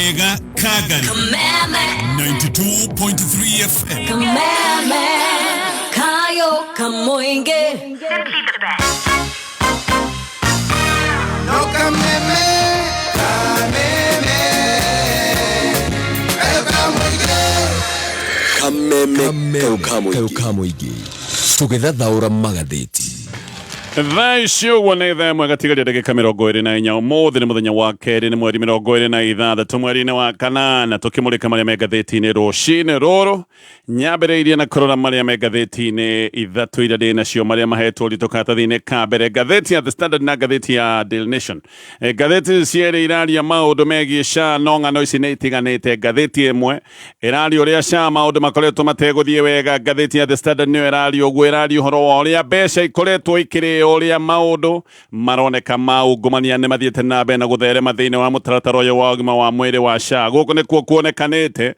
Wega Kagari 92.3 FM Kayo kamoinge Simply the best. No kameme, kamuinge tũgĩthathaũra magathĩti thaa icio ũguo nĩ thaa ĩmwe gatigaria ndagĩka 24 ũmũthĩ nĩ mũthenya wa kerĩ nĩ mweri 26 mweri-inĩ wa kanana tũkĩmũrĩka marĩa me ngathĩti-inĩ rũcinĩ rũrũ nyambĩrĩirie na kũrora marĩa me ngathĩti-inĩ ithatũ iria ndĩ nacio marĩa mahetwo ũritũ karatathi-inĩ ka mbere ngathĩti ya The Standard na ngathĩti ya Daily Nation. Ngathĩti cierĩ iraria maũndũ megiĩ SHA no ng'ano ici nĩ itiganĩte. Ngathĩti ĩmwe ĩraria ũrĩa SHA maũndũ makoretwo mategũthiĩ wega. Ngathĩti ya The Standard nĩyo ĩraria ũguo ĩraria ũhoro wa ũrĩa mbeca ikoretwo ikĩrĩo ũrĩa maũndũ maroneka maungumania nĩ mathiĩte na mbere na gũtherema thĩinĩ wa mũtaratara ũyũ wa ũgima wa mwĩrĩ wa SHA. Gũkũ nĩkuo kuonekanĩte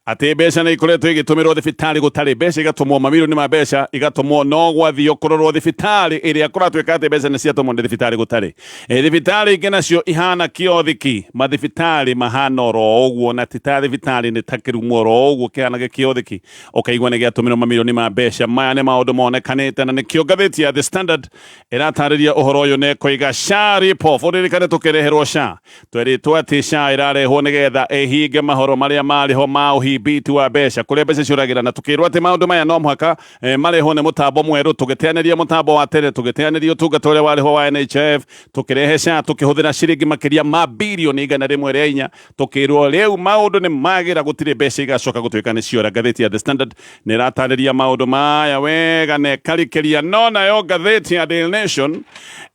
atĩ mbeca nĩ ikoretwo igĩtũmĩrwo thibitarĩ gũtarĩ mbeca igatũmwo mamirioni ma mbeca igatũmwo no gwathio kũrorwo thibitarĩ ĩrĩa kũratuĩka atĩ mbeca nĩ ciatũmwo nĩ thibitarĩ gũtarĩ. Thibitarĩ ingĩ nacio ihana kĩothiki mathibitarĩ mahana oro ũguo na ti ta thibitarĩ nĩ ta kĩrumu oro ũguo kĩhana gĩkĩothiki ũkaigua nĩ gĩatũmĩrwo mamirioni ma mbeca. Maya nĩ maũndũ monekanĩte na nĩkĩo ngathĩti ya The Standard ĩratarĩria ũhoro ũyũ na ĩkoiga SHA rip-off. Ũririkane tũkĩreherwo SHA tweritwo atĩ SHA ĩrarehwo nĩgetha ĩhinge mahoro marĩa marĩho ma ũhimbitu wa mbeca kũrĩa mbeca ciũragĩra na tũkĩrwo atĩ maũndũ maya no mũhaka marĩho nĩ mũtambo mwerũ. Tũgĩteanĩria mũtambo wa tene tũgĩteanĩria ũtungata ũrĩa warĩho wa NHF tũkĩrehe SHA tũkĩhũthĩra ciringi makĩria ma birioni 104 tũkĩrwo rĩu maũndũ nĩ magĩra gũtirĩ mbeca igacoka gũtuĩka nĩ ciora. Ngathĩti ya The Standard nĩ ĩratarĩria maũndũ maya wega na ĩkarikĩria no nayo ngathĩti ya Daily Nation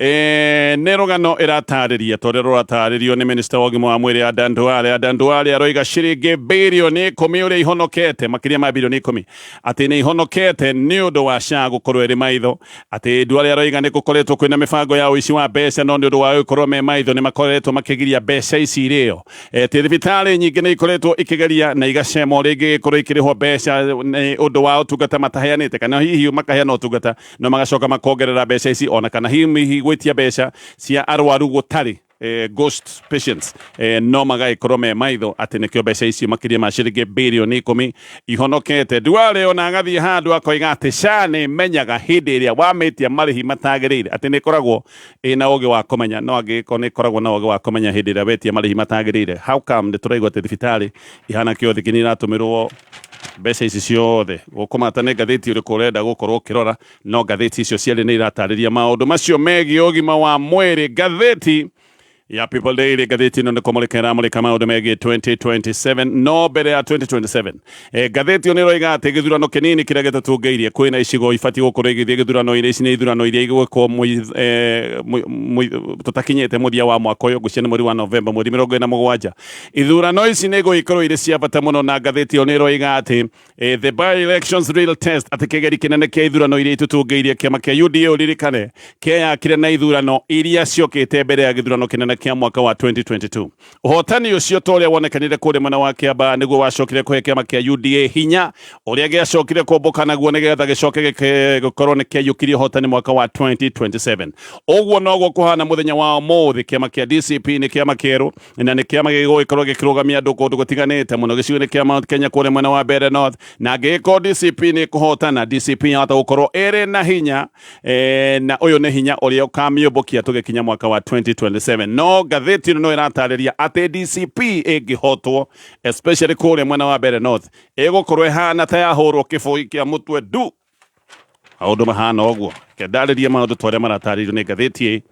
nĩ rũgano ĩratarĩria tondũ rũratarĩrio nĩ minista wa ũgima wa mwĩrĩ Adan Duale aroiga ciringi birioni 10 ũrĩa ihonokete makĩria ma birioni 10 atĩ nĩ ihonokete nĩ ũndũ wa SHA gũkorwo ĩrĩ maitho. Atĩ Duale aroiga nĩ gũkoretwo kwĩna mĩbango ya ũici wa mbeca no nĩ ũndũ wa gũkorwo me maitho nĩ makoretwo makĩgiria mbeca ici irĩo. Thibitarĩ nyingĩ nĩ ikoretwo ikĩgeria na igacemwo rĩngĩ gĩkorwo ikĩrĩhwo mbeca nĩ ũndũ wa ũtungata mataheanĩte kana hihi makaheana ũtungata no magacoka makongerera mbeca ici ona kana hihi gwĩtia mbeca cia arwaru gũtarĩ ghost patients no magagĩkorwo me maitho atĩ nĩkĩo mbeca icio makĩria ma ciringi birioni 10 ihonokete. Duale ona agathiĩ handũ akoiga atĩ SHA nĩ menyaga hĩndĩ ĩrĩa wamĩtia marĩhi matagĩrĩire atĩ nĩ ĩkoragwo ĩna ũgĩ wa kũmenya no angĩkorwo nĩ ĩkoragwo na ũgĩ wa kũmenya hĩndĩ ĩrĩa wetia marĩhi matagĩrĩire. How come nĩ tũraigua atĩ thibitarĩ ihana kĩothiki nĩ iratũmĩrwo mbeca ici ciothe gũkũmata nĩ ngathĩti ũrĩkũ ũrenda gũkorwo ũkĩrora no ngathĩti icio ciarĩ nĩ iratarĩria maũndũ macio megiĩ ũgima wa mwĩrĩ. Ngathĩti ya People Daily ngathĩti ĩno nĩ kũmũrĩka ĩramũrĩka maũndũ megiĩ 2027 no mbere ya 2027. Ngathĩti ĩyo nĩ ĩroiga atĩ gĩthurano kĩnini kĩrĩa gĩtatũngĩirie kwĩna icigo ibatiĩ gũkorwo igĩthiĩ gĩthurano-inĩ ici nĩ ithurano iria igwĩkwo tũtakinyĩte mũthia wa mwaka ũyũ ngwĩciria nĩ mweri wa Novemba mweri 27. Ithurano ici nĩ igũgĩkorwo irĩ cia bata mũno na ngathĩti ĩyo nĩ ĩroiga atĩ the by-elections real test atĩ kĩgeri kĩnene kĩa ithurano iria itũtũngĩirie kĩama kĩa UDA ũririkane kĩeyakire na ithurano iria ciokĩte mbere ya gĩthurano kĩnene kia mwaka wa 2022. Ũhotani ũcio ta ũrĩa wonekanire kũrĩ mwena wa Kĩamba nĩguo wacokire kũhe kĩama kĩa UDA hinya ũrĩa gĩacokire kũmbũka naguo nĩgetha gĩcoke gĩkorwo nĩ kĩaiyũkirie ũhotani mwaka wa 2027. Ũguo noguo kũhana mũthenya wa ũmũthĩ kĩama kĩa DCP nĩ kĩama kĩerũ na nĩ kĩama gĩgũgĩkorwo gĩkĩrũgamia andũ kũndũ gũtiganĩte mũno gĩcigo-inĩ kĩa Mount Kenya kũrĩ mwena wa Mbeere North na angĩgĩkorwo DCP nĩ kũhotana DCP yahota gũkorwo ĩrĩ na hinya na ũyũ nĩ hinya ũrĩa ũkamĩũmbũkia tũgĩkinya mwaka wa 2027. No ngathĩti ĩno no ĩratarĩria atĩ DCP ĩngĩhotwo especially kũrĩa mwena wa Mbeere North ĩgũkorwo ĩhana ta yahũrwo kĩbũi kĩa mũtwe ndu maũndũ mahana ũguo. Ndarĩria maũndũ ta ũrĩa maratarĩrio nĩ ngathĩti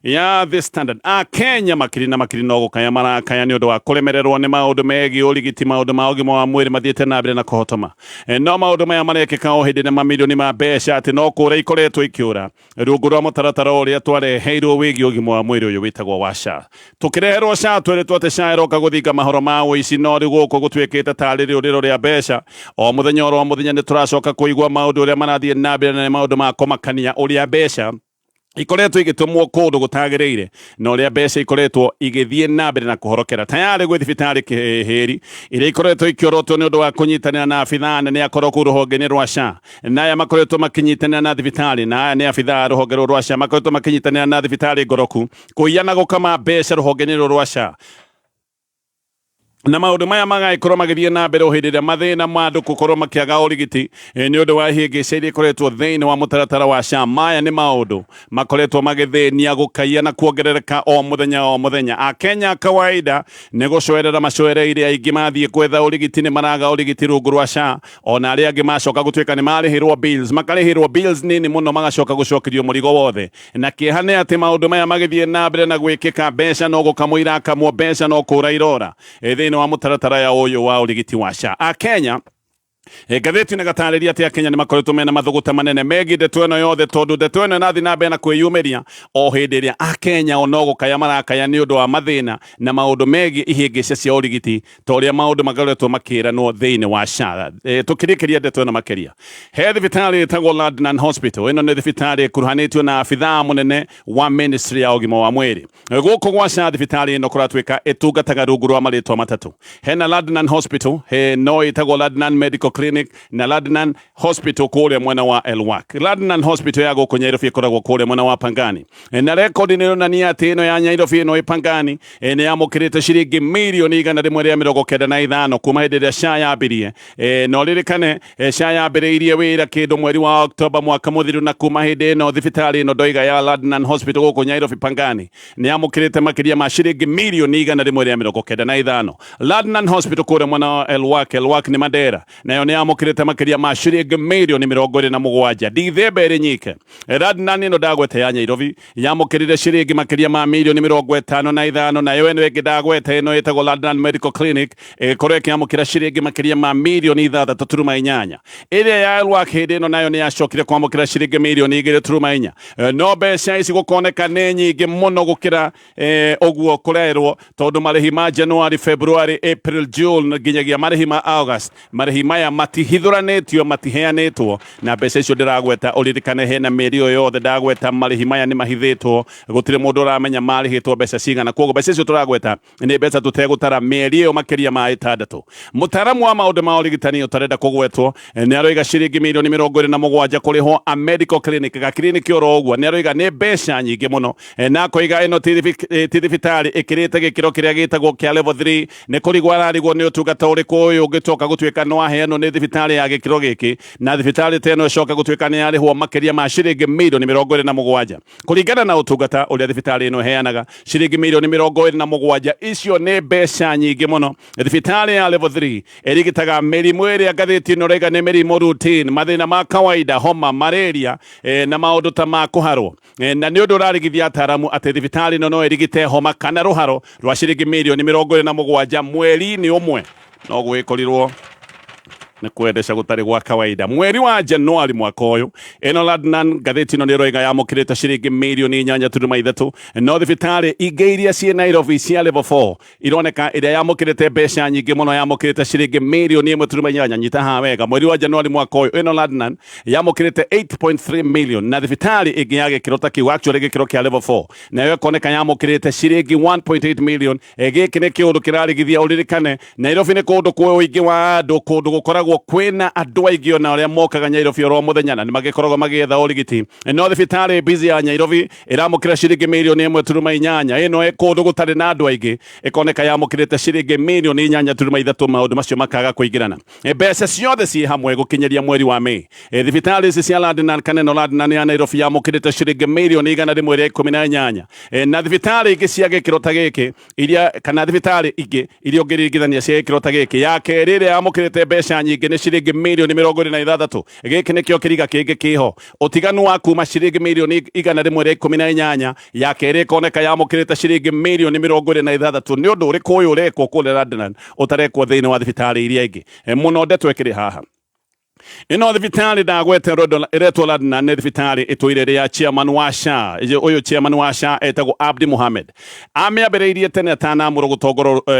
ya The Standard. Kenya makiri na makiri no gũkaya marakaya nĩ ũndũ wa kũremererwo nĩ maũndũ megiĩ ũrigiti maũndũ ma ũgima wa mwĩrĩ mathiĩte na mbere na kũhotoma. No maũndũ maya marekĩka o hĩndĩ na mamirioni ma mbeca atĩ no kũũra ikoretwo ikĩũra rungu rwa mũtaratara ũrĩa twareheirwo wĩgiĩ ũgima wa mwĩrĩ ũyũ wĩtagwo wa SHA. Tũkĩreherwo SHA tweretwo atĩ SHA ĩroka gũthinga mahoro ma ũici no rĩu gũkũ gũtuĩkĩte tarĩ rĩũrĩro rĩa mbeca o mũthenya oro mũthenya nĩ tũracoka kũigua maũndũ ũrĩa marathiĩ na mbere na maũndũ ma kũmakania ũrĩa mbeca ikoretwo igĩtũmwo kũndũ gũtagĩrĩire na ũrĩa mbeca ikoretwo igĩthiĩ na mbere na kũhorokera tayarĩ gwĩ thibitarĩ kĩhĩri iria ikoretwo ikĩorotwo nĩ ũndũ wa kũnyitanĩra na abithaa nene akorwo kũu rũhonge-inĩ rwa SHA na aya makoretwo makĩnyitanĩra na thibitarĩ na aya nĩ abithaa rũhonge rwa SHA makoretwo makĩnyitanĩra na thibitarĩ ngoroku kũiya na gũkama mbeca rũhonge-inĩ rwa SHA na maundu maya magaikorwo magithie na mbere uhindira mathina ma andu gukorwo makiaga urigiti ni undu wa ihĩngĩca iria ikoretwo thĩinĩ wa mũtaratara wa SHA. Maya nĩ maundu makoretwo magithĩnia gukaia na kuongerereka o muthenya. Akenya kawaida nĩ gucoerera macoereire aingĩ mathiĩ gwetha urigiti nĩ maraga urigiti rungu rwa SHA, ona arĩa angĩ macoka gutuĩka nĩ marĩhĩrwo bills, makarĩhĩrwo bills nini mũno magacoka gucokerio mũrigo wothe. Na kĩeha nĩ atĩ maundu maya magithie na mbere na gwĩkĩka, mbeca no gũkamũira akamwo, mbeca no kũra irora thĩinĩ wa mũtaratara ya ũyũ wa ũrigiti wa SHA. Akenya ngathĩti nĩ gatarĩria atĩ Akenya nĩ makoretwo mena mathuguta manene megiĩ ndeto ĩno yothe, tondũ ndeto ĩno ĩrathiĩ na mbere na kwĩyumĩria o hĩndĩ ĩrĩa Akenya o no gũkaya marakaya nĩ ũndũ wa mathĩna na maũndũ megiĩ ihĩngĩca cia ũrigiti, ta ũrĩa maũndũ makoretwo makĩranwo thĩinĩ wa SHA. Tũkĩrĩkĩria ndeto ĩno makĩria, he thibitarĩ ĩtagwo London Hospital. Ĩno nĩ thibitarĩ ĩkuruhanĩtio na abithaa mũnene wa ministry ya ũgima wa mwĩrĩ. Gũkũ gwa SHA thibitarĩ ĩno kũratuĩka ĩtungataga rungu rwa marĩtwa matatũ. Hena London Hospital, no ĩtagwo London Medical Clinic na London Hospital kũrĩa mwena wa Elwak. London Hospital ya gũkũ Nyairobi ĩkoragwo kũrĩa mwena wa Pangani. Na rekodi nĩ ĩronania atĩ ĩno ya Nyairobi ĩno ĩ Pangani nĩ yamũkĩrĩte ciringi mirioni 195 kuma hĩndĩ ĩrĩa SHA yambirie. No ririkane SHA yambĩrĩirie wĩra kĩndũ mweri wa Oktoba mwaka mũthiru, na kuma hĩndĩ ĩno thibitarĩ ĩno ndoiga ya London Hospital gũkũ Nyairobi Pangani nĩ yamũkĩrĩte makĩria ma ciringi mirioni 195. London Hospital kũrĩa mwena wa Elwak nĩ Mandera, nayo nĩ yamũkĩrĩte makĩria ma ciringi mirioni 27. Ndithemba ĩrĩ nyike London ĩno ndagwete ya Nyairobi yamũkĩrĩte ciringi makĩria ma mirioni 55, nayo ĩno ĩngĩ ndagwete ĩno ĩtagwo London Medical Clinic ĩkorwo ĩkĩamũkĩra ciringi makĩria ma mirioni 6.8. ĩrĩa ya Elwak hĩndĩ ĩno nayo nĩ yacokire kwamũkĩra ciringi mirioni 2.4. No mbeca ici gũkoneka nĩ nyingĩ mũno gũkĩra ũguo kũrerwo, tondũ marĩhi ma January, February, April, June nginyagia marĩhi ma August, marĩhi maya matihithuranĩtio, matiheanĩtwo, na mbeca icio ndĩragweta. Ũririkane hena mĩeri ĩyo yothe ndagweta marĩhi maya nĩ mahithĩtwo, gũtirĩ mũndũ ũramenya marĩhĩtwo mbeca cigana. Koguo mbeca icio tũragweta nĩ mbeca tũtegũtara mĩeri ĩyo makĩria ma 6. Mũtaaramu wa maũndũ ma ũrigitani ũtarenda kũgwetwo nĩ aroiga ciringi mirioni 27 kũrĩhwo a medical clinic, gakiriniki oro ũguo. Nĩ aroiga nĩ mbeca nyingĩ mũno, na koiga ĩno ti thibitarĩ ĩkĩrĩte gĩkĩro kĩrĩa gĩtagwo kĩa level 3. nĩ kũrigwo ararigwo nĩ ũtungata ũrĩkũ ũyũ ũngĩcoka gũtuĩka no aheanwo nĩ thibitarĩ ya gĩkĩro gĩkĩ, na thibitarĩ ta ĩno ĩcoka gũtuĩka nĩ yarĩhwo makĩria ma ciringi mirioni 27 kũringana na ũtungata ũrĩa thibitarĩ ĩno ĩheanaga. Ciringi mirioni 27 icio nĩ mbeca nyingĩ mũno. Thibitarĩ ya level 3 ĩrigitaga mĩrimũ ĩrĩa ngathĩti ĩno raiga nĩ mĩrimũ routine, mathĩna ma kawaida, homa, malaria na maũndũ ta ma kũharwo. Na nĩ ũndũ ũrarigithia ataaramu atĩ thibitarĩ ĩno no ĩrigite homa kana rũharo rwa ciringi mirioni 27 mweri-inĩ ũmwe. No gwĩkorirwo nĩ kwendesha gũtarĩ gwa kawaida. Mweri wa Januari mwaka ũyũ ĩno London ngathĩti ĩno nĩ ĩroiga yamũkĩrĩte ciringi mirioni 8.3. No thibitarĩ ingĩ iria ciĩ Nairobi cia level 4 ironeka ĩrĩa yamũkĩrĩte mbeca nyingĩ mũno, yamũkĩrĩte ciringi mirioni 1.8. Nyita haha wega, mweri wa Januari mwaka ũyũ ĩno London yamũkĩrĩte 8.3 million, na thibitarĩ ĩngĩ ya gĩkĩro ta kĩu, actually gĩkĩro kĩa level 4, nayo ĩkoneka yamũkĩrĩte ciringi 1.8 million. Gĩkĩ nĩ kĩũndũ kĩrarigithia. Ũririkane Nairobi nĩ kũndũ kwa ũingĩ wa andũ, kũndũ gũkoragwo kwĩna andũ aingĩ ona arĩa mokaga Nyairobi oro mũthenya na nĩ magĩkoragwo magĩetha ũrigiti. No thibitarĩ busy ya Nyairobi ĩramũkĩra ciringi mirioni 1.8. ĩno kũndũ gũtarĩ na andũ aingĩ ĩkoneka yamũkĩrĩte ciringi mirioni 8.3. Maũndũ macio makaga kũingĩrana. Mbeca ciothe ciĩ hamwe gũkinyeria mweri wa Mei, thibitarĩ ici cia London kana no London ya Nairobi yamũkĩrĩte ciringi mirioni 118. Na thibitarĩ ingĩ cia gĩkĩro ta gĩkĩ iria kana thibitarĩ ingĩ iria ũngĩringithania cia gĩkĩro ta gĩkĩ, ya kerĩ ĩrĩa yamũkĩrĩte mbeca nyingĩ nĩ ciringi mirioni 26. Gĩkĩ nĩkĩo kĩriga kĩngĩ kĩho, ũtiganu wa kuma ciringi mirioni 118 ya kerĩ ĩkoneka yamũkĩrĩte ciringi mirioni 26. Nĩ ũndũ ũrĩkũ ũyũ ũrekwo kũrĩa London ũtarekwo thĩinĩ wa thibitarĩ iria ingĩ? Mũno ndeto ĩkĩrĩ haha. Ĩno thibitarĩ ndagwete ĩretwo London nĩ thibitarĩ ĩtũire rĩa chairman wa SHA. Ũyũ chairman wa SHA etagwo Abdi Mohamed. Amĩambĩrĩirie tene atanamũrwo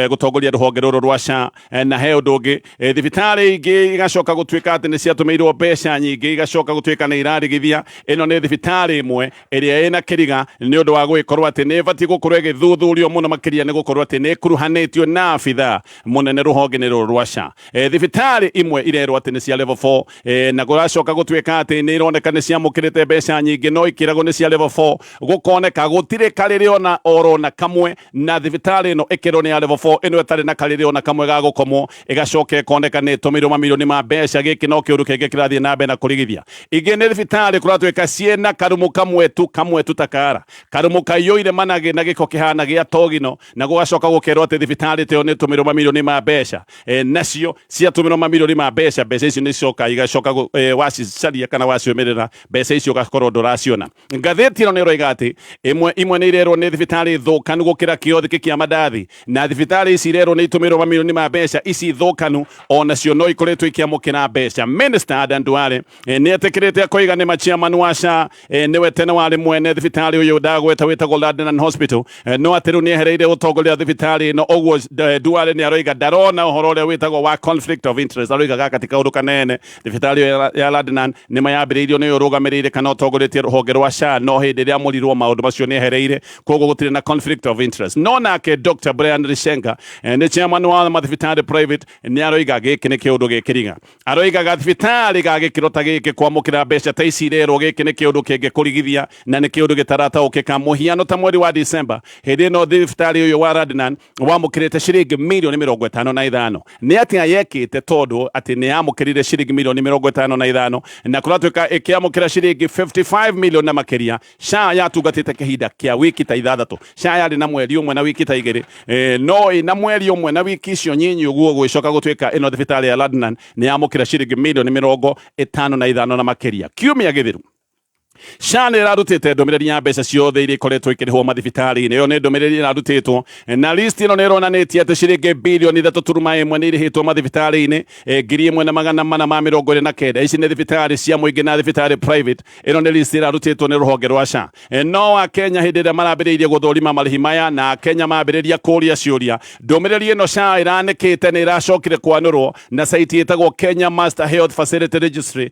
gũtongoria rũhonge rũrũ rwa SHA, na he ũndũ ũngĩ thibitarĩ ingĩ igacoka gũtuĩka atĩ nĩ ciatũmĩirwo mbeca nyingĩ, igacoka gũtuĩka nĩ irarigithia. Ĩno nĩ thibitarĩ ĩmwe ĩrĩa ĩna kĩriga nĩ ũndũ wa gũgĩkorwo atĩ nĩ ĩbatiĩ gũkorwo ĩgĩthuthurio mũno makĩria, nĩ gũkorwo atĩ nĩ ĩkuruhanĩtio na abithaa mũnene rũhonge-inĩ rũrũ rwa SHA. Thibitarĩ imwe irerwo atĩ nĩ cia level 4 4 na guracoka gutwika ati ni ironeka ni ciamukirite mbeca nyingi no ikirago ni cia level 4 gukoneka gutire karire ona oro na kamwe na thibitari ino ikiro ni ya level 4 ino etari na karire ona kamwe ga gukomwo igacoka ikoneka ni tumirwo mamilioni ma mbeca giki no kiuru kenge kirathie na mbe na kurigithia ingi ni thibitari kuratwika ciena karumu kamwe tu takara karumu kayoire manage na giko kihana gia togino na gugacoka gukerwo ati thibitari teo ni tumirwo mamilioni ma mbeca nacio cia tumirwo mamilioni ma mbeca icio ni coka igacoka wacicaria kana waciomerera mbeca icio gakorwo nduraciona ngatheti ino ni roiga ati imwe ni irerwo ni thibitari thukanu gukira kiothi kia madathi na thibitari ici irerwo ni itumirwo mamilioni ma mbeca ici thukanu onacio no ikoretwo ikiamukira mbeca Minister Adan Duale ni etekirite akoiga ni machairman wa SHA niwe tene wari mwene thibitari uyu ndagweta witagwo London Hospital no atiru ni ehereire utongoria thibitari no ogwo Duale ni aroiga darona uhoro uria witagwo wa conflict of interest aroiga gaka ti kaundu kanene thibitari ya London ni mayambiriirio ni urugamirire kana utongoretie ruhonge rwa SHA no hindi ria murirwo maundu macio ni ehereire koguo gutire na conflict of interest no nake Dr. Brian Rishenga ni chairman wa mathibitari private ni aroiga giki ni kiundu gikiringa aroiga thibitari gagikiro ta giki kwamukira mbeca ta ici rero giki ni kiundu kingi kurigithia na ni kiundu gitarata ukika muhiano ta mweri wa December hindi no thibitari uyu wa London wamukirite ciringi milioni 55 ni atia yekite tondu ati ni amukirire ciringi milioni 55 na kuratwika ikiamukira ciringi 55 milioni na makiria SHA yatugatite kihinda kia wiki ta 6 SHA yari na mweri umwe na wiki ta 2 no na mweri umwe na wiki icio nyinyi uguo gwicoka gutwika ino thibitari ya London ni amukira ciringi milioni 55 na makiria kiumia githiru SHA ni irarutite ndumiriri ya mbeca ciothe iria ikoretwo ikirihwo mathibitari-ini iyo ni ndumiriri irarutitwo na list ino ni ironanitie ati ciringi bilioni 3.1 ni irihitwo mathibitari-ini 1,429 ici ni thibitari cia muingi na thibitari private ino ni list irarutitwo ni ruhonge rwa SHA no Akenya hindi iria marambiriirie guthurima marihi maya na Akenya mambiriria kuria ciuria ndumiriri ino SHA iranikite ni iracokire kwanurwo na site itagwo Kenya Master Health Facility Registry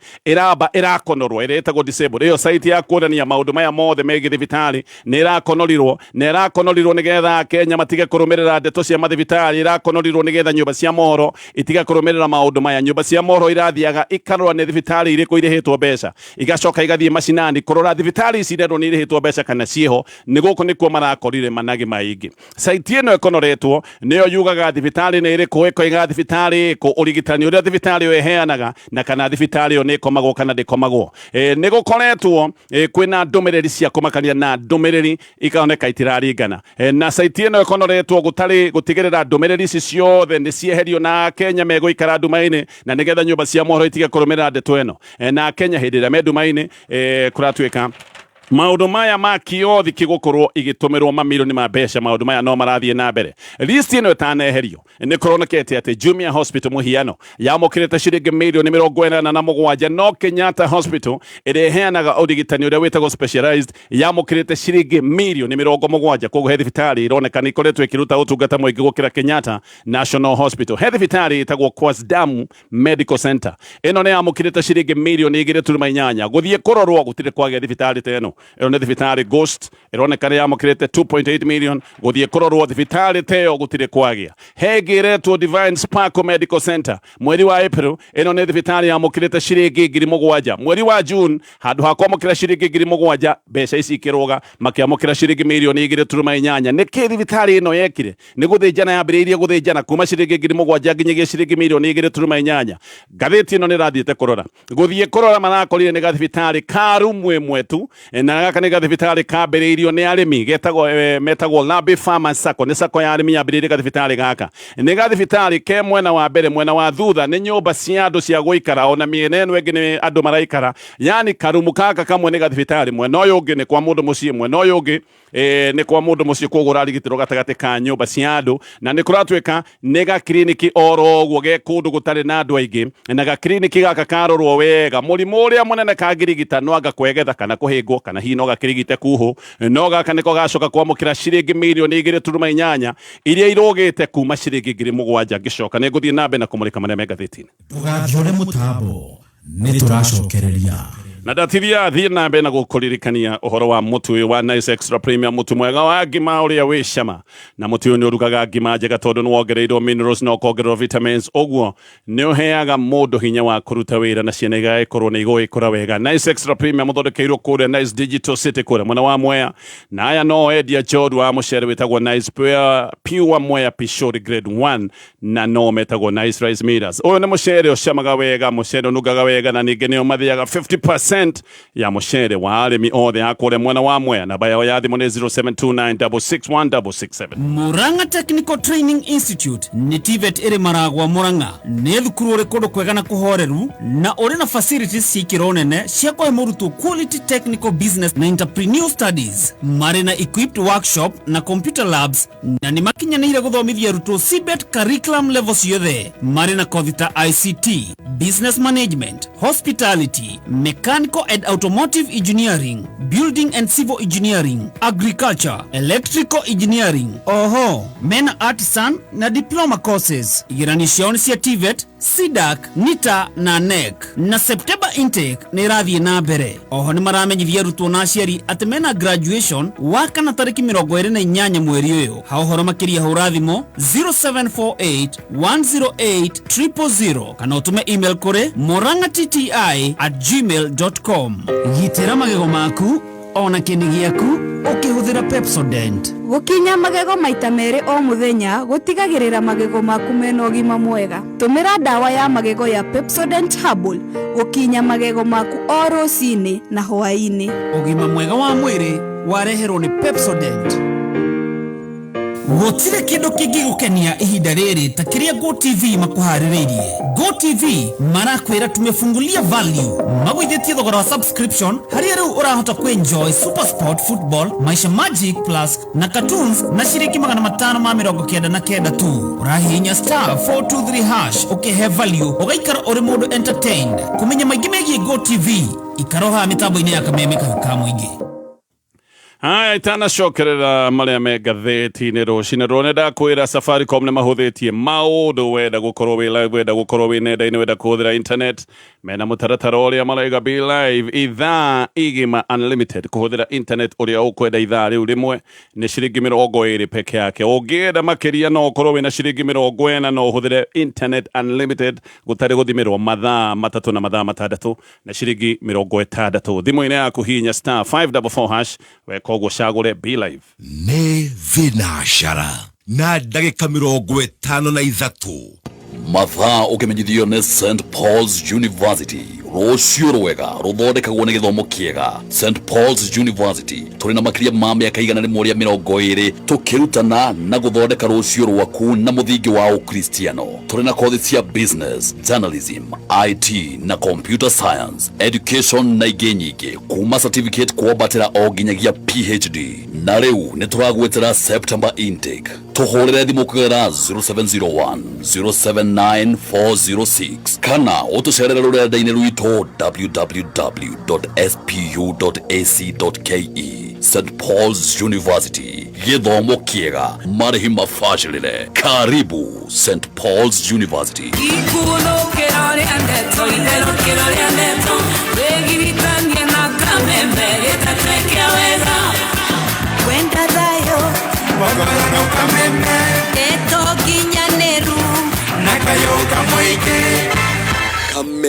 irakonorwo iretagwo disabled iyo site ya kuonania maundu maya mothe megiĩ thibitari ni irakonorirwo nigetha Kenya matige kurumirira ndeto cia mathibitari irakonorirwo nigetha nyumba cia mohoro itiga kurumirira maundu maya nyumba cia mohoro irathiaga ikarora ni thibitari iriko irihitwo mbeca igacoka igathie macinani kurora thibitari ici rero ni irihitwo mbeca kana cieho ni guku nikuo marakorire managi maingi site ino ikonoretwo niyo yugaga thibitari ni iriko ikoiga thibitari ko urigitani uria thibitari yo eheanaga na kana thibitari yo ni komagwo kana ndikomagwo ni gukoretwo kwina ndumiriri cia kumakania na ndumiriri ikaoneka itiraringana na site ino ikonoretwo gutigirira ndumiriri ici ciothe ni cieherio na Kenya meguikara ndumaini na nigetha nyumba cia mohoro itige kurumirira ndeto ino na Kenya hindi ria me ndumaini kuratwika maundu maya ma kiothi kigukorwo igitumirwo mamilioni ma mbeca maundu maya no marathie na mbere list ino itaneherio ni kuronekete ati Jumia Hospital muhiano yamukirite ciringi milioni 47 no Kenyatta Hospital ireheanaga urigitani uria witagwo specialized yamukirite ciringi milioni 70 koguo he thibitari ironeka ni koretwo ikiruta utungata mwingi gukira Kenyatta National Hospital he thibitari itagwo Kwasdamu Medical Center ino ni yamukirite ciringi milioni 2.8 guthie kurorwo gutire kwagia thibitari teno ero thibitari Ghost ironekana yamukirite 2.8 million guthie kurorwo thibitari teo gutire kwagia hegiretwo Divine Sparkle Medical Center mweri wa April ino ni thibitari yamukirite ciringi 7,000 mweri wa June handu ha kwamukira ciringi 7,000 mbeca ici ikiroga makiamukira ciringi milioni 2.8 niki thibitari ino yekire ni guthinjana yambiriirie guthinjana kuma ciringi 7,000 nginyagia ciringi milioni 2.8 gatheti ino ni rathiite kurora guthie kurora marakorire ni gathibitari karumwe mwetu na gaka ni gathibitari kambiriirio ni arimi metagwo Labi Farmer Sacco ni sacco ya arimi yambiriirie gathibitari gaka ni gathibitari ke mwena wa mbere mwena wa thutha ni nyumba cia andu cia guikara ona miena eno ingi ni andu maraikara yani karumu kaka kamwe ni gathibitari mwena uyu ungi ni kwa mundu mucii mwena uyu ungi ni kwa mundu mucii koguo rarigitirwo gatagati ka nyumba cia andu na ni kuratwika ni ga kliniki oro guo ge kundu gutari na andu aingi na ga kliniki gaka karorwo wega murimu uria munene kangirigita no agakwegetha kana kuhingwo kana hino gakirigite kuhu no gaka niko gacoka kwamukira ciringi milioni 2.8 iria irogite kuma ciringi 7,000 gicoka ni nguthie nambe na kumurika maria me gatheti-ini Tugathiore mutambo ni turacokereria na ndatiria thiĩ na mbere na gũkũririkania ũhoro wa mũtu ũyũ wa Nice Extra Premium, mũtu mwega wa ngima ũrĩa wĩ cama, na mũtu ũyũ nĩ ũrugaga ngima njega tondũ nĩ wongereirwo minerals na ũkongererwo vitamins, ũguo nĩ ũheaga mũndũ hinya wa kũruta wĩra na ciana igagĩkorwo nĩ igũgĩkũra wega. Nice Extra Premium ũthondekeirwo kũrĩa Nice Digital City kũrĩa mwena wa Mwea, na aya no endia njoru wa mũcere wĩtagwo Nice Pure Mwea Pishori Grade 1 na no metagwo Nice Rice Millers. Ũyũ nĩ mũcere ũcamaga wega, mũcere ũnugaga wega, na ningĩ nĩo mathiaga 50% ya mũcere wa arĩmi othe a kũrĩa mwena wa Mwea. Namba yao ya thimũ nĩ 0729661667. Murang'a Technical Training Institute nĩ TVET ĩrĩ Maragwa Murang'a, nĩ thukuru ũrĩ kũndũ kwega na kũhoreru, na ũrĩ na facilities cia ikĩro nene cia kũhe mũrutwo quality technical business na entrepreneurial studies. Marĩ na equipped workshop na computer labs, na nĩ makinyanĩire gũthomithia arutwo CBET curriculum levels ciothe. Marĩ na kothi ta ICT, business management, hospitality, mechanical and automotive engineering, building and civil engineering, agriculture, electrical engineering. Oho, mena artisan na diploma courses. Igeranio ciao nĩ cia TVET, SIDAC, NITA na NEC. Na September intake nĩ rathiĩ na mbere. Oho nĩ maramenyithia arutwo na aciari atĩ mena graduation wakana tarĩki 28 mweri ũyũ. Ha ũhoro makĩria hũra thimũ 0748108000 kana ũtume email kũrĩ morangati@gmail.com. Gitĩra magego maku ona kĩni gĩaku ũkĩhũthĩra Pepsodent. Gũkinya magego maita merĩ o mũthenya gũtigagĩrĩra magego maku mena ũgima mwega. Tũmĩra ndawa ya magego ya Pepsodent Herbal gũkinya magego maku o rũcinĩ na hwaĩ-inĩ. Ũgima mwega wa mwĩrĩ wareherwo nĩ Pepsodent. Gũtirĩ kĩndũ kĩngĩgũkenia ihinda rĩrĩ ta kĩrĩa GoTV makuharĩrĩirie. GoTV marakwĩra tumefungulia value, magũithĩtie thogora wa subscription harĩa rĩu ũrahota kwenjoy Super Sport Football, Maisha Magic Plus na cartoons na ciringi 599 tu. Ũrahihinya *423# ũkĩhe value, ũgaikara ũrĩ mũndũ entertained. Kũmenya maingĩ megiĩ GoTV ikaroha mĩtambo-inĩ ya kameme ka mũingĩ. Haya, itanacokerera marĩa me ngathĩti-inĩ rũcinĩ rũrũ. Nĩ ndakwĩra Safaricom nĩ mahũthĩtie maũndũ, wenda gũkorwo wĩ live, wenda gũkorwo wĩ nenda-inĩ, wenda kũhũthĩra internet, mena mũtaratara ũrĩa maraiga be live ithaa igima unlimited. Kũhũthĩra internet ũrĩa ũkwenda ithaa rĩu rĩmwe nĩ ciringi 20 peke yake. Ũngĩenda makĩria no ũkorwo wĩna ciringi 40 no ũhũthĩre internet unlimited gũtarĩ gũthimĩrwo mathaa 3 na mathaa 6 na ciringi 60. Thimũ-inĩ yaku hihinya *544# weka ũguo cagũre be live. Nĩ thinashara na ndagĩka 53 mathaa ũkĩmenyithio nĩ St Paul's University. Rũciũ rwega rũthondekagwo nĩ gĩthomo kĩega. St Paul's University tũrĩ na makĩria ma mĩaka 120 tũkĩrutana na gũthondeka rũciũ rwaku na mũthingi wa ũkristiano. Tũrĩ na kothi cia business, journalism, IT na computer science, education na ingĩ nyingĩ, kuma certificate kwambatĩra o nginyagia PhD. Na rĩu nĩ tũragwetera September intake. Tũhũrĩre thimũ kũgerera 0701079406 kana ũtũcerere rũrenda-inĩ rwitũ www.spu.ac.ke. St Paul's University, gĩthomo kĩega, marĩhi mabacĩrĩre. Karibu St Paul's University.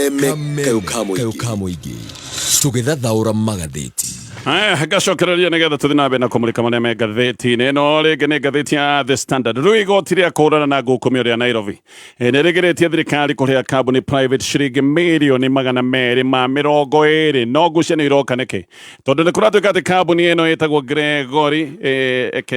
kameme ka mũingĩ tũgĩthathaũra magathĩti. Haya, gacokereria nĩgetha tũthiĩ na mbere na kũmũrĩka marĩa me ngathĩti-inĩ. Ĩno rĩngĩ nĩ ngathĩti ya The Standard. Rĩu igoti rĩa kũhũrana na ngũkũmi ũrĩa Nairobi nĩ rĩgĩrĩtie thirikari kũrĩha kambuni private ciringi mirioni 220. No ngucanio iroka nĩkĩ? Tondũ nĩ kũratuĩka atĩ kambuni ĩno ĩtagwo Gregory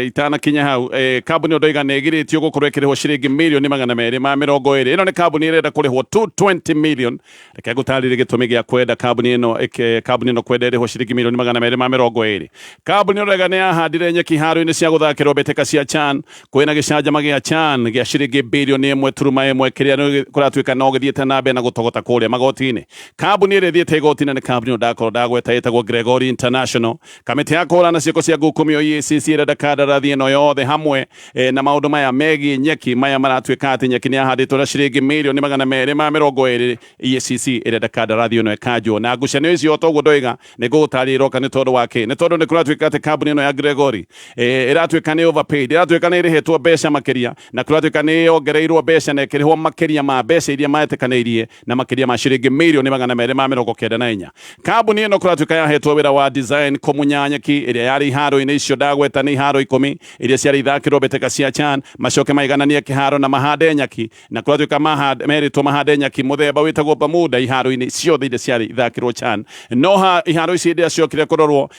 itanakinya hau, kambuni ũndũ nĩ ĩgirĩtio gũkorwo ĩkĩrĩhwo ciringi mirioni 220. Ĩno nĩ kambuni ĩrenda kũrĩhwo 220 million. Reke ngũtarĩrie gĩtũmi gĩa kwenda kambuni ĩno kwenda ĩrĩhwo ciringi mirioni 220 mweri ma mirongo iri kambuni rega ne ahandire nyeki haro-ini cia guthakirwo mbĩtĩka cia CHAN kwĩna gĩcanjama gĩa CHAN gĩa ciringi birioni 1.1 kĩrĩa kũratuĩka no gĩthiĩte na mbere na gũtogota kũrĩa magoti-inĩ kambuni ĩrĩa ĩthiĩte igoti-inĩ nĩ kambuni ndakorwo ndagweta ĩtagwo Gregory International kamĩtĩ ya kũhũrana ciĩko cia ngukumio EACC ĩrenda kandarathi ĩno yothe hamwe na maũndũ maya megiĩ nyeki maya maratuĩka atĩ nyeki nĩ yahandĩtwo na ciringi mirioni 220 EACC ĩrenda kandarathi ĩno ĩkanjwo na ngucanio icio toguo ndoiga nĩ ngũgũtarĩria iroka nĩ tondũ wa kĩ nĩ tondũ nĩ kũratuĩka atĩ kambuni ĩno ya Gregory ĩratuĩka nĩ overpaid ĩratuĩka nĩ ĩrĩhĩtwo mbeca makĩria na kũratuĩka nĩ yongereirwo mbeca na ĩkĩrĩhwo makĩria ma mbeca iria maetĩkanĩirie na makĩria ma ciringi mirioni 294 kambuni ĩno kũratuĩka yahetwo wĩra wa design kũmunya nyeki ĩrĩa yarĩ iharo-inĩ icio ndagweta nĩ iharo 10 iria ciarĩ ithakĩrwo mbĩtĩka cia CHAN macoke maigananie kĩharo na mahande nyeki na kũratuĩka meritwo mahande nyeki mũthemba wĩtagwo Bermuda iharo-inĩ ciothe iria ciarĩ ithakĩrwo CHAN no iharo ici iria ciokire kũrorwo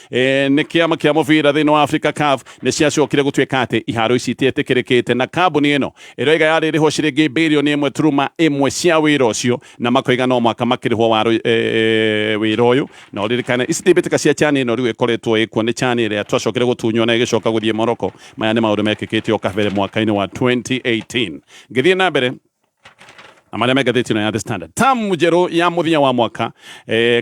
nĩ kĩama kĩa mũbira thĩinĩ wa Africa CAF nĩ ciacokire gũtuĩka atĩ iharo ici itiĩtĩkĩrĩkĩte na kambuni ĩno ĩroiga yarĩ rĩho ciringi birioni 1.1 cia wĩra ũcio na makoiga no mwaka makĩrĩhwo wĩra ũyũ na ũririkane ici ti mbĩtĩka cia CHAN ĩno rĩu ĩkoretwo ĩkuo nĩ CHAN ĩrĩa twacokire gũtunywo na ĩgĩcoka gũthiĩ Morocco maya nĩ maũndũ mekĩkĩte o kabere mwaka-inĩ wa 2018 ngĩthiĩ na mbere amaria megathĩti ĩno ya The Standard tamu njerũ ya mũthia wa mwaka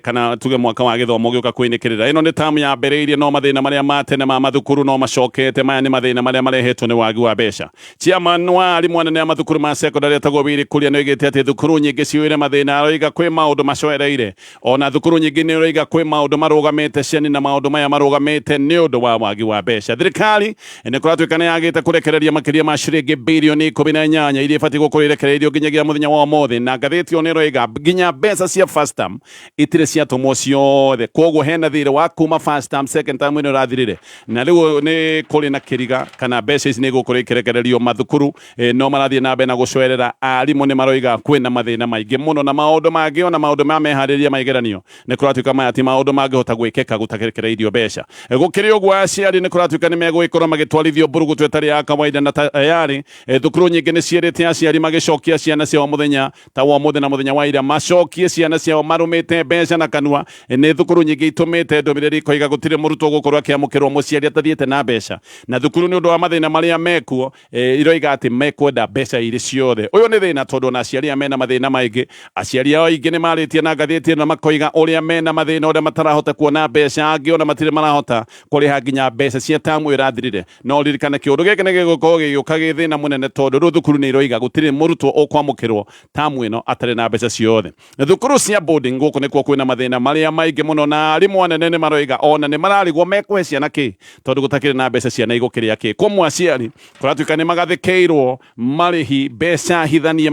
kana tuge mwaka wa gĩthomo gĩũka kwĩnĩkĩrĩra ĩno nĩ tamu ya mbere no mathĩna marĩa ma tene ma mathukuru no macokete maya nĩ mathĩna marĩa marehetwo nĩ wagi wa mbeca chairman wa arimũ anene a mathukuru ma secondary atagwo Wili Kuria nĩoigĩte atĩ thukuru nyingĩ ciũire mathĩna aroiga kwĩ maũndũ macoereire ona thukuru nyingĩ nĩoiga kwĩ maũndũ marũgamĩte ciani na maũndũ maya marũgamĩte nĩ ũndũ wa wagi wa mbeca thirikari nĩ kũratuĩka nĩ yagĩte kũrekereria makĩria ma ciringi birioni 18 iria ibatiĩ gũkorwo irekereirio nginyagia mũthenya wa mothe na ngathĩti ĩno ĩroiga nginya mbeca cia first term itirĩ ciatũmwo ciothe koguo hena thirĩ wa kuma first term second term ĩno ĩrathirire na rĩu nĩ kũrĩ na kĩriga kana mbeca ici nĩ igũkorwo ikĩrekererio mathukuru no marathiĩ na mbere na gũcoerera arimũ nĩ maroiga kwĩna mathĩna maingĩ mũno na maũndũ mangĩ ona maũndũ ma meharĩria ma igeranio nĩ kũratuĩka maya ti maũndũ mangĩhota gwĩkĩka gũtarekereirio mbeca gũkĩrĩ ũguo aciari nĩ kũratuĩka nĩ megũgĩkorwo magĩtwarithio mbũrũgũtũ ĩtarĩ ya kawaida na tayari thukuru nyingĩ nĩ ciĩrĩte aciari magĩcokia ciana ciao mũthenya ta wa mũthenya na mũthenya wa ira macokie ciana ciao marũmĩte mbeca na kanua nĩ thukuru nyingĩ itũmĩte ndũmĩrĩri koiga gũtirĩ mũrutwo gũkorwo akĩamũkĩrwo mũciari atathiĩte na mbeca na thukuru nĩ ũndũ wa mathĩna marĩa mekuo iroiga atĩ mekwenda mbeca irĩ ciothe ũyũ nĩ thĩna tondũ na aciari aya mena mathĩna maingĩ aciari ao aingĩ nĩ marĩtie na ngathĩti ĩno makoiga ũrĩa mena mathĩna ũrĩa matarahota kuona mbeca angĩ ona matirĩ marahota kũrĩha nginya mbeca cia tamu ĩrathirire no ririkane kĩũndũ gĩkĩ nĩ gĩgũkorwo gĩgĩũka gĩ thĩna mũnene tondũ rĩu thukuru nĩ iroiga gũtirĩ mũrutwo ũkwamũkĩrwo tamu ĩno atarĩ na mbeca ciothe thukuru cia boarding gũkũ nĩkuo kwĩna mathĩna marĩa maingĩ mũno na arimũ anene nĩ maroiga ona nĩ mararigwo mekũhe ciana kĩ tondũ gũtakĩrĩ na mbeca ciana igũkĩrĩa kĩ kũmwe aciari kũratuĩka nĩ magathĩkĩirwo marĩhi mbeca hithanie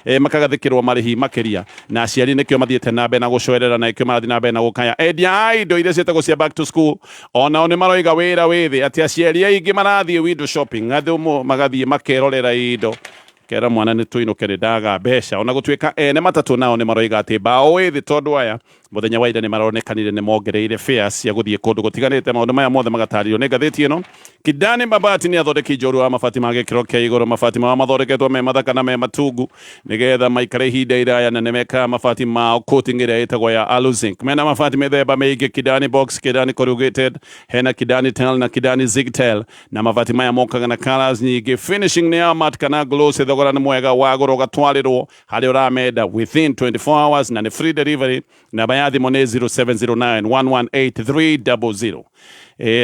makagathĩkĩrwo marĩhi makĩria na aciari nĩkĩo mathiĩte na mbere na gũcoerera na nĩkĩo marathiĩ na mbere na gũkaya endia a indo iria ciĩtagwo cia back to school onao nĩ maroiga wĩra wĩthĩ atĩ aciari aingĩ marathiĩ window shopping athũmũ magathiĩ makerorera indo kera mwana nĩ tũinũkĩre ndaga mbeca ona gũtuĩka ene matatũ nao nĩ maroiga atĩ mbaũ ĩthĩ tondũ aya mũthenya wa ira nĩ maronekanire nĩ mongereire fares cia gũthiĩ kũndũ gũtiganĩte maũndũ maya mothe magatarĩrio nĩ ngathĩti ĩno Kidani Mabati nĩ athondeki njorua wa mabati ma gĩkĩro kĩa igũrũ mabati mao mathondeketwo me mathaka na me matungu nĩgetha maikare ihinda iraya na nĩ mekaga mabati mao coating ĩrĩa ĩtagwo ya alu zinc mena mabati mĩthemba mĩingĩ Kidani box Kidani corrugated hena Kidani tile na Kidani zigtail na mabati maya mokaga na colors nyingĩ finishing nĩ ya matte kana gloss thogora nĩ mwega wagũra ũgatwarĩrwo harĩa ũramenda within 24 hours na nĩ free delivery namba ya thimũ nĩ 0709118300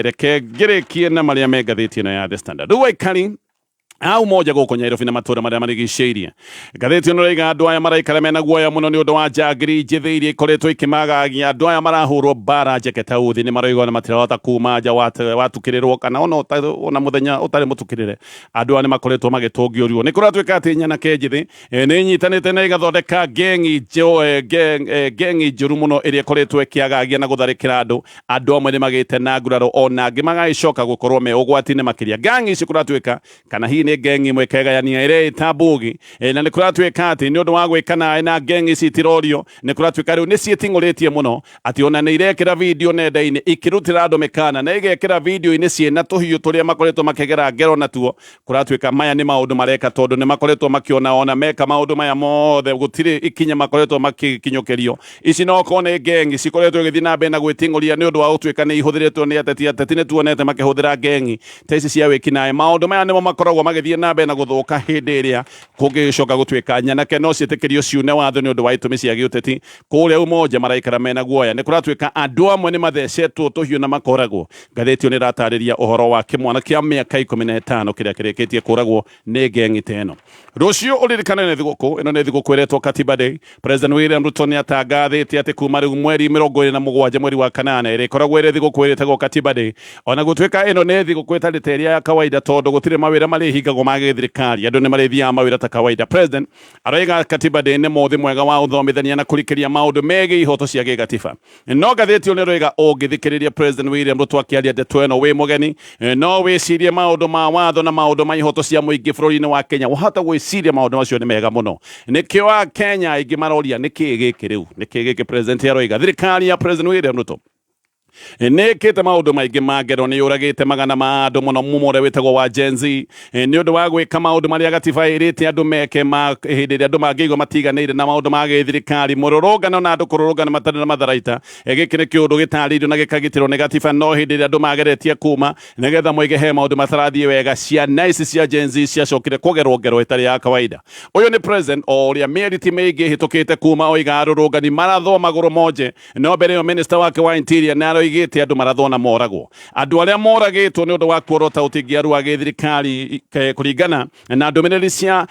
reke ngĩrĩkie na marĩa me ngathĩti ĩno ya The Standard rĩu aikari au moja gũkũ Nyairobi na matũra marĩa marigicĩirie ngathĩti ĩno ĩroiga andũ aya maraikara mena guoya mũno nĩ ũndũ wa njangiri njĩthĩ iria ikoretwo ikĩmagagia andũ aya marahũrwo mbara njeketa uthi nĩ maroiga ona matirahota kuma nja watukĩrĩrwo kana ona mũthenya ũtarĩ mũtukĩrĩre andũ aya nĩ makoretwo magĩtũngĩũrio nĩ kũratuĩka atĩ nyanake njĩthĩ nĩ nyitanĩte na igathondeka gengi njũru mũno ĩrĩa ĩkoretwo ĩkĩagagia na gũtharĩkĩra andũ amwe nĩ magĩte na nguraro ona angĩ magagĩcoka gũkorwo me ũgwati-inĩ makĩria gangi ici kũratuĩka kana hihi nĩ nĩ gengi mwekegayania ĩrĩa ĩtambugi na nĩ kũratuĩka atĩ nĩ ũndũ wa gwĩkana na gengi ici itirorio nĩ kũratuĩka rĩu nĩ ciĩtingũrĩtie mũno atĩ ona nĩ irekĩra video nenda-inĩ ikĩrutĩra andũ mĩkana na igekĩra video-inĩ ciĩna tũhiũ tũrĩa makoretwo makĩgera ngero natuo kũratuĩka maya nĩ maũndũ mareka tondũ nĩ makoretwo makĩona ona meka maũndũ maya mothe gũtirĩ ikinya makoretwo makinyũkĩrio ici no kone gengi cikoretwo igĩthiĩ na mbere na gwĩtingũria nĩ ũndũ wa gũtuĩka nĩ ihũthĩrĩtwo nĩ ateti nĩ tuonete makĩhũthĩra gengi ta ici cia wĩkinaĩ maũndũ maya nĩmo makoragwo magĩthiĩ na mbere na gũthũka hĩndĩ ĩrĩa kũngĩcoka gũtuĩka nyanake no ciĩtĩkĩrio ciune watho nĩ ũndũ wa itũmi cia gĩũteti kũrĩa Umoja maraikara mena guoya nĩ kũratuĩka andũ amwe nĩ mathecetwo tũhiũ na makoragwo ngathĩti nĩ ĩratarĩria ũhoro wa kĩmwana kĩa mĩaka 15 kĩrĩa kĩrĩkĩtie kũragwo nĩ gengi teno rũciũ ũririkane nĩ thigũkũ ĩno nĩ thigũkũ ĩretwo Katiba Day President William Ruto nĩ atangathĩte atĩ kuma rĩu mweri 27 mweri wa kanana ĩrĩkoragwo ĩrĩ thigũkũ ĩrĩtagwo Katiba Day ona gũtuĩka ĩno nĩ thigũkũ ĩtarĩ ta ĩrĩa ya kawaida tondũ gũtirĩ mawĩra marĩhingagwo ma gĩthirikari andũ nĩ marĩthiaga mawĩra ta kawaida President aroiga Katiba Day nĩ mũthĩ mwega wa ũthomithania na kũrikĩria maũndũ megiĩ ihoto cia gĩgatiba no ngathĩti nĩ roiga ũngĩthikĩrĩria President William Ruto akĩaria ndeto ĩno wĩ mũgeni no wĩcirie maũndũ ma watho na maũndũ ma ihoto cia mũingĩ bũrũri-inĩ wa Kenya wahota gwĩciria maũndũ macio nĩ mega mũno nĩkĩo a Kenya aingĩ maroria nĩkĩĩ gĩkĩ rĩu nĩkĩĩ gĩkĩ President aroiga thirikari ya President William Ruto nĩkĩte maũndũ maingĩ ma ngero nĩ yũragĩte magana ma andũ mũno mũmore wĩtagwo wa Gen Z nĩ ũndũ wa gwĩka maũndũ marĩa gatiba ĩrĩte andũ meke hĩndĩ ĩrĩa andũ mangĩigua matiganĩire na maũndũ ma gĩthirikari mũrũrũngano na andũ kũrũrũngana matarĩ na matharaita gĩkĩ nĩ kĩũndũ gĩtarĩirio na gĩkagitĩrwo nĩ gatiba no hĩndĩ ĩrĩa andũ mageretie kuma nĩgetha moige he maũndũ matarathiĩ wega ciana ici cia Gen Z ciacokire kũgerwo ngero ĩtarĩ ya kawaida ũyũ nĩ President o ũrĩa mĩeriti mĩingĩ hĩtũkĩte kuma oiga arũrũngani marathwo magũrũ monje no mbere ĩyo minister wake wa interior nĩ oigĩte andũ marathona moragwo andũ arĩa moragĩtwo nĩ ũndũ wa kuorwo ta ũtingiaru wa gĩthirikari kũringana na ndũmĩrĩri cia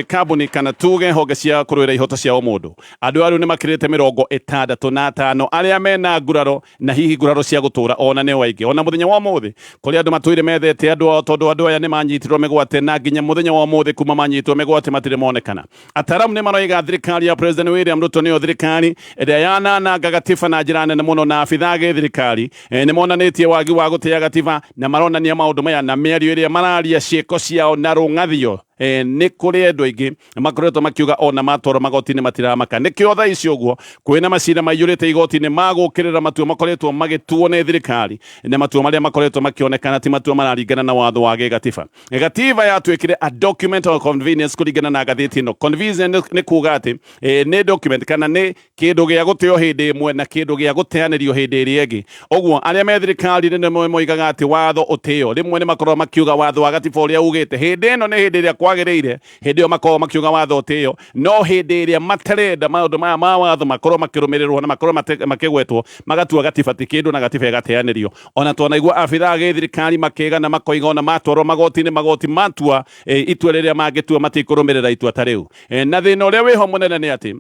kambuni kana tuge honge cia kũrũĩra ihoto cia mũndũ andũ arĩa nĩ makĩrĩte 65 arĩa mena nguraro na hihi nguraro cia gũtũra ona nĩ waingĩ ona mũthenya wa mũthĩ kũrĩ andũ matũire methete andũ ao tondũ andũ aya nĩ manyitirwo mĩgwate na nginya mũthenya wa mũthĩ kuma manyitwo mĩgwate matirĩ monekana ataramu nĩ maroiga thirikari ya President William Ruto nĩyo thirikari ĩrĩa yanananga gatiba na njĩra nene mũno na abitha thirikari nĩ monanĩtie wagi wa gũtĩa gatiba na maronania maũndũ maya na mĩario ĩrĩa mararia ciĩko ciao na rũng'athio nĩ kũrĩ andũ aingĩ makoretwo makiuga ona matwaro magoti-inĩ matiramaka nĩkĩo thaa ici ũguo kwĩna macira maiyũrĩte igoti-inĩ magũkĩrĩra matua makoretwo magĩtuo nĩ thirikari na matua marĩa makoretwo makĩonekana ti matua mararingana na watho wa gĩgatiba gatiba yatuĩkire a document of convenience kũringana na ngathĩti ĩno convenience nĩ kuga atĩ nĩ document kana nĩ kĩndũ gĩa gũteo hĩndĩ ĩmwe na kĩndũ gĩa gũteanĩrio hĩndĩ ĩrĩa ĩngĩ ũguo arĩa me thirikari nĩ moigaga atĩ watho ũteo rĩmwe nĩ makoragwo makiuga watho wa gatiba ũrĩa ugĩte hĩndĩ ĩno nĩ hĩndĩ ĩrĩa kwagĩrĩire hĩndĩ ĩyo makorwo makiuga watho ũtĩo no hĩndĩ ĩrĩa matarenda maũndũ maya ma watho makorwo makĩrũmĩrĩrwo na makorwo makĩgwetwo magatua gatiba ti kĩndũ na gatiba ĩgateanĩrio ona twana abitha gĩthirikari makĩga na makoiga ona matwarwo magoti-inĩ magoti matua itua rĩrĩa mangĩtua matikũrũmĩrĩra itua ta rĩu na thĩna ũrĩa wĩho mũnene nĩ atĩ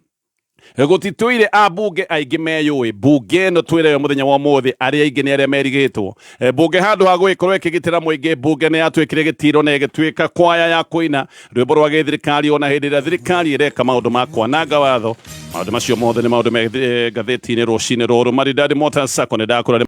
gũtitũire ambunge aingĩ meyũĩ bunge ĩno twĩreyo mũthenya wa ũmũthĩ arĩa aingĩ nĩ arĩa merigĩtwo bunge handũ ha gũgĩkorwo ĩkĩgitĩra mũingĩ bunge nĩ yatuĩkire gĩtiro na ĩgĩtuĩka kwaya ya kũina rwĩmbo rwa gĩthirikari ona hĩndĩ ĩrĩa thirikari ĩreka maũndũ ma kwananga watho maũndũ macio mothe nĩ maũndũ me ngathĩti-inĩ rũcinĩ rũrũ Maridadi Motors Sacco nĩ ndakũra